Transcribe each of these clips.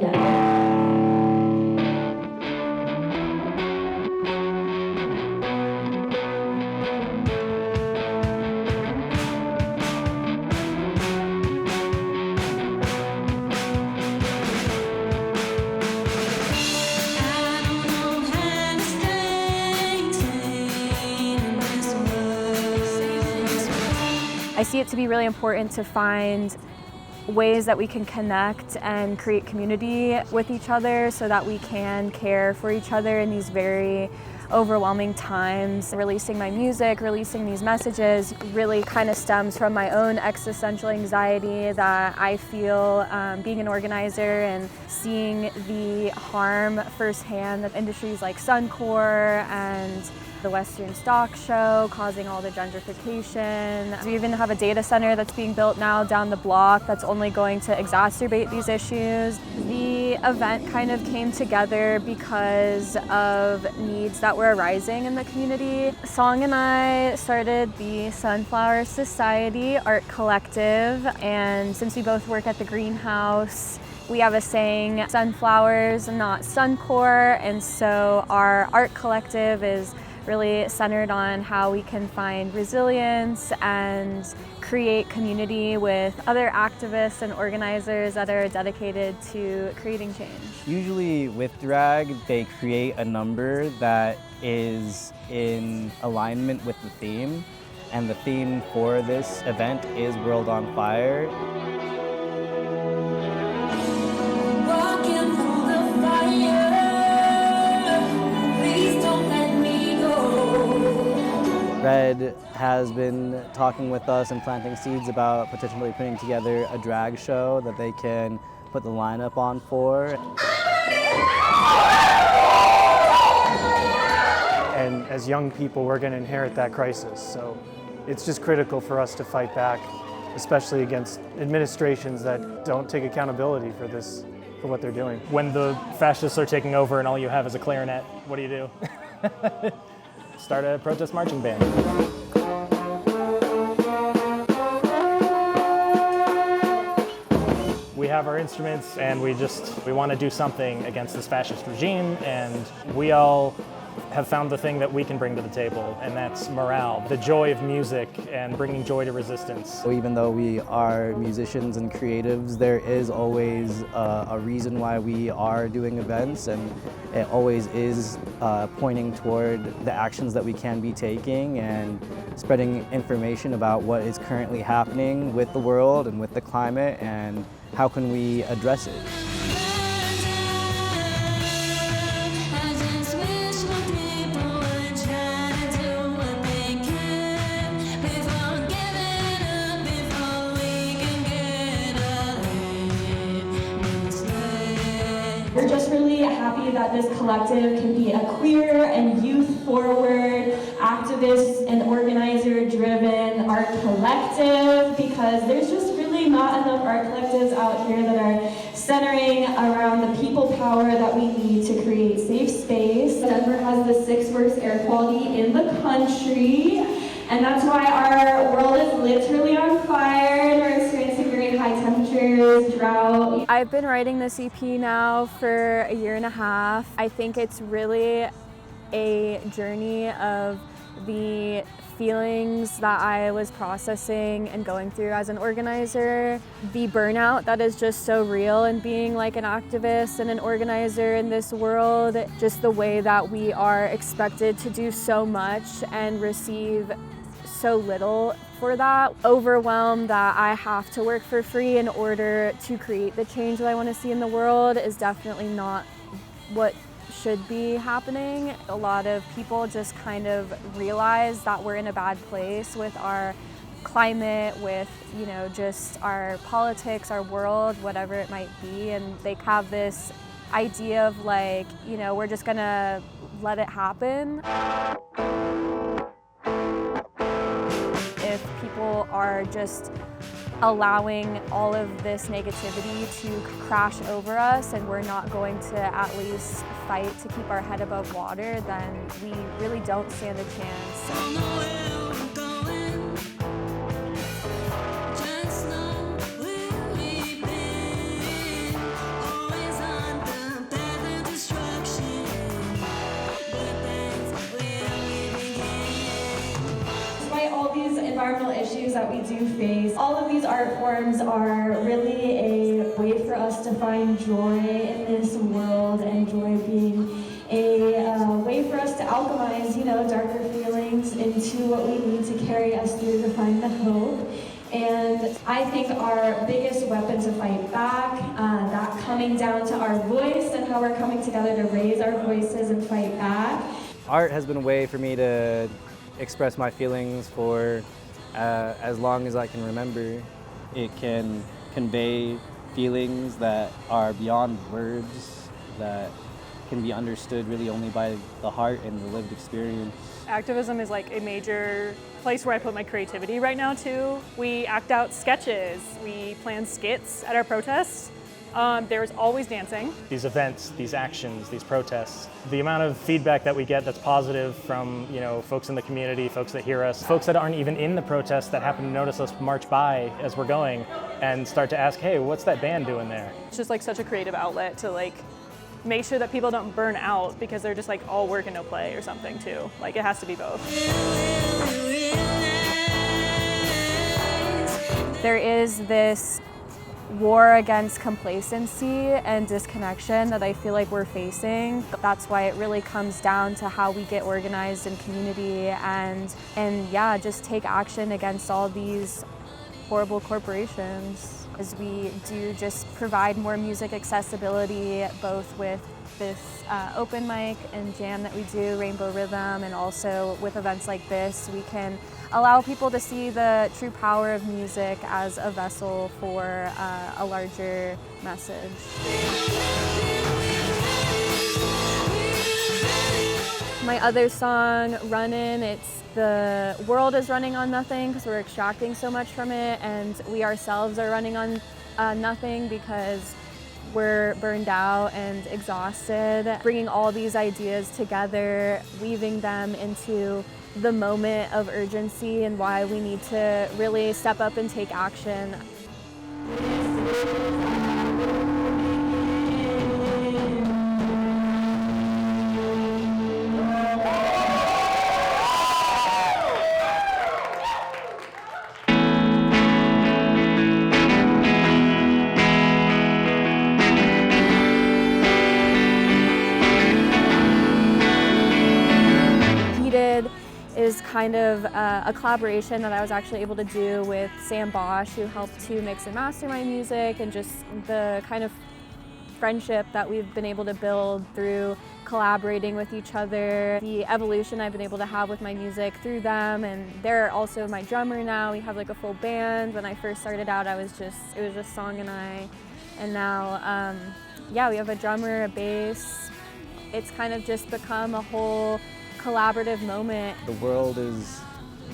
Yeah. I see it to be really important to find ways that we can connect and create community with each other so that we can care for each other in these very overwhelming times. Releasing my music, releasing these messages really kind of stems from my own existential anxiety that I feel being an organizer and seeing the harm firsthand that industries like Suncor and the Western Stock Show causing all the gentrification. We even have a data center that's being built now down the block that's only going to exacerbate these issues. The event kind of came together because of needs that were arising in the community. Song and I started the Sunflower Society Art Collective, and since we both work at the greenhouse, we have a saying, sunflowers, not Suncor, and so our art collective is really centered on how we can find resilience and create community with other activists and organizers that are dedicated to creating change. Usually with drag, they create a number that is in alignment with the theme, and the theme for this event is World on Fire. Red has been talking with us and planting seeds about potentially putting together a drag show that they can put the lineup on for. And as young people, we're going to inherit that crisis. So it's just critical for us to fight back, especially against administrations that don't take accountability for this, for what they're doing. When the fascists are taking over and all you have is a clarinet, what do? Start a protest marching band. We have our instruments and we want to do something against this fascist regime, and we all have found the thing that we can bring to the table, and that's morale, the joy of music and bringing joy to resistance. Even though we are musicians and creatives, there is always a reason why we are doing events, and it always is pointing toward the actions that we can be taking and spreading information about what is currently happening with the world and with the climate and how can we address it. We're just really happy that this collective can be a queer and youth-forward, activist and organizer-driven art collective, because there's just really not enough art collectives out here that are centering around the people power that we need to create safe space. Denver has the 6th worst air quality in the country, and that's why our world is literally on fire and we're experiencing very high temperatures, drought. I've been writing this EP now for a year and a half. I think it's really a journey of the feelings that I was processing and going through as an organizer, the burnout that is just so real in being like an activist and an organizer in this world, just the way that we are expected to do so much and receive so little for that. Overwhelmed that I have to work for free in order to create the change that I want to see in the world is definitely not what should be happening. A lot of people just kind of realize that we're in a bad place with our climate, with, you know, just our politics, our world, whatever it might be, and they have this idea of like, you know, we're just gonna let it happen. If people are just allowing all of this negativity to crash over us and we're not going to at least fight to keep our head above water, then we really don't stand a chance. difficulties that we do face. All of these art forms are really a way for us to find joy in this world, and joy being a way for us to alchemize, darker feelings into what we need to carry us through to find the hope. And I think our biggest weapon to fight back, that coming down to our voice and how we're coming together to raise our voices and fight back. Art has been a way for me to express my feelings for as long as I can remember. It can convey feelings that are beyond words, that can be understood really only by the heart and the lived experience. Activism is like a major place where I put my creativity right now too. We act out sketches, we plan skits at our protests. There's always dancing. These events, these actions, these protests, the amount of feedback that we get that's positive from folks in the community, folks that hear us, folks that aren't even in the protest that happen to notice us march by as we're going and start to ask, hey, what's that band doing there? It's just like such a creative outlet to make sure that people don't burn out because they're just all work and no play or something too. It has to be both. There is this war against complacency and disconnection that I feel like we're facing. That's why it really comes down to how we get organized in community and yeah, just take action against all these horrible corporations. As we do just provide more music accessibility, both with this open mic and jam that we do, Rainbow Rhythm, and also with events like this, we can allow people to see the true power of music as a vessel for a larger message. My other song, Runnin', it's the world is running on nothing because we're extracting so much from it, and we ourselves are running on nothing because we're burned out and exhausted. Bringing all these ideas together, weaving them into the moment of urgency and why we need to really step up and take action. Is kind of a collaboration that I was actually able to do with Sam Bosch, who helped to mix and master my music, and just the kind of friendship that we've been able to build through collaborating with each other, the evolution I've been able to have with my music through them, and they're also my drummer now. We have a full band. When I first started out, it was just Song and I, and now yeah, we have a drummer, a bass. It's kind of just become a whole collaborative moment. The world is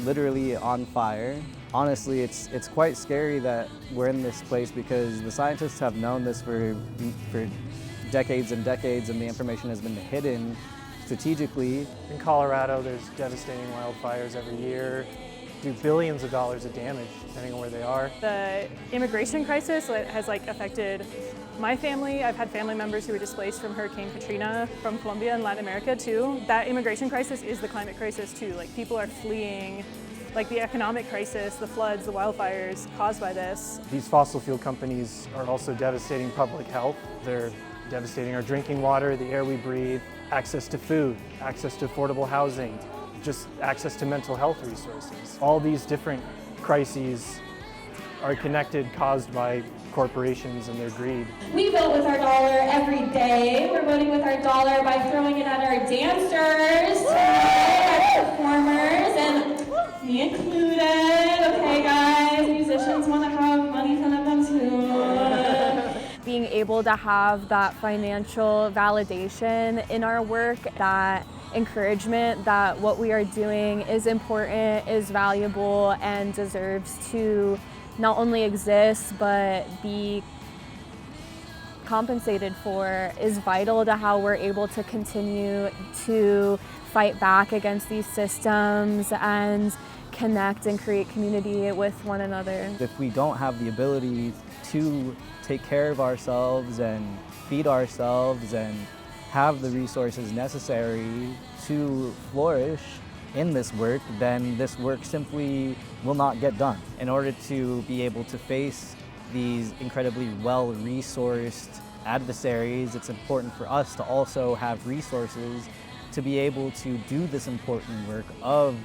literally on fire. Honestly, it's quite scary that we're in this place because the scientists have known this for decades and decades, and the information has been hidden strategically. In Colorado, there's devastating wildfires every year, do billions of dollars of damage depending on where they are. The immigration crisis has affected my family. I've had family members who were displaced from Hurricane Katrina from Colombia and Latin America too. That immigration crisis is the climate crisis too. People are fleeing, the economic crisis, the floods, the wildfires caused by this. These fossil fuel companies are also devastating public health. They're devastating our drinking water, the air we breathe, access to food, access to affordable housing, just access to mental health resources. All these different crises are connected, caused by corporations and their greed. We vote with our dollar every day. We're voting with our dollar by throwing it at our dancers, our performers, and me included. Okay, guys, musicians want to have money sent at them too. Being able to have that financial validation in our work, that encouragement that what we are doing is important, is valuable, and deserves to not only exist but be compensated for, is vital to how we're able to continue to fight back against these systems and connect and create community with one another. If we don't have the ability to take care of ourselves and feed ourselves and have the resources necessary to flourish, in this work, then this work simply will not get done. In order to be able to face these incredibly well-resourced adversaries, it's important for us to also have resources to be able to do this important work of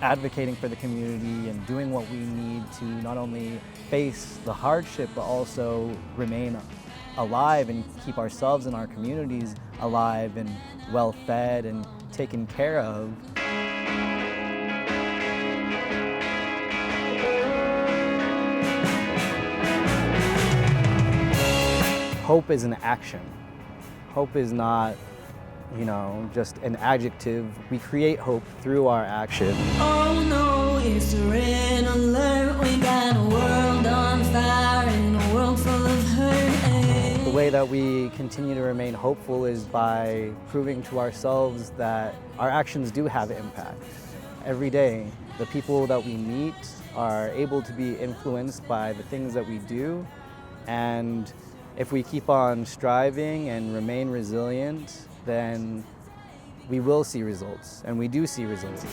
advocating for the community and doing what we need to not only face the hardship, but also remain alive and keep ourselves and our communities alive and well-fed and taken care of. Hope is an action. Hope is not, just an adjective. We create hope through our action. Oh no, it's a red alert. We got a world on fire and a world full of hurt. The way that we continue to remain hopeful is by proving to ourselves that our actions do have impact. Every day, the people that we meet are able to be influenced by the things that we do, and if we keep on striving and remain resilient, then we will see results, and we do see results.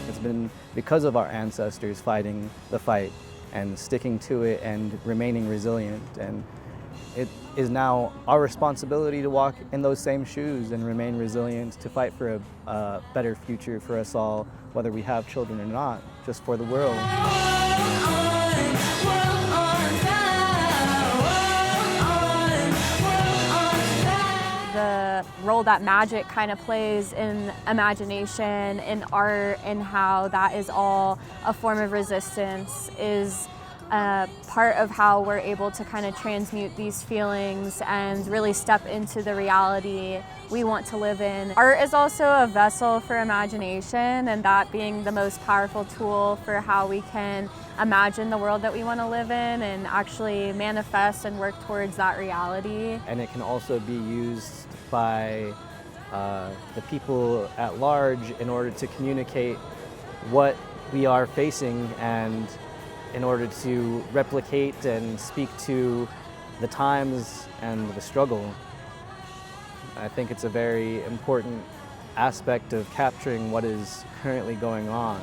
It's been because of our ancestors fighting the fight and sticking to it and remaining resilient, and it is now our responsibility to walk in those same shoes and remain resilient to fight for a better future for us all, whether we have children or not, just for the world. The role that magic kind of plays in imagination, in art, and how that is all a form of resistance is part of how we're able to kind of transmute these feelings and really step into the reality we want to live in. Art is also a vessel for imagination, and that being the most powerful tool for how we can imagine the world that we want to live in and actually manifest and work towards that reality. And it can also be used by the people at large in order to communicate what we are facing and in order to replicate and speak to the times and the struggle. I think it's a very important aspect of capturing what is currently going on.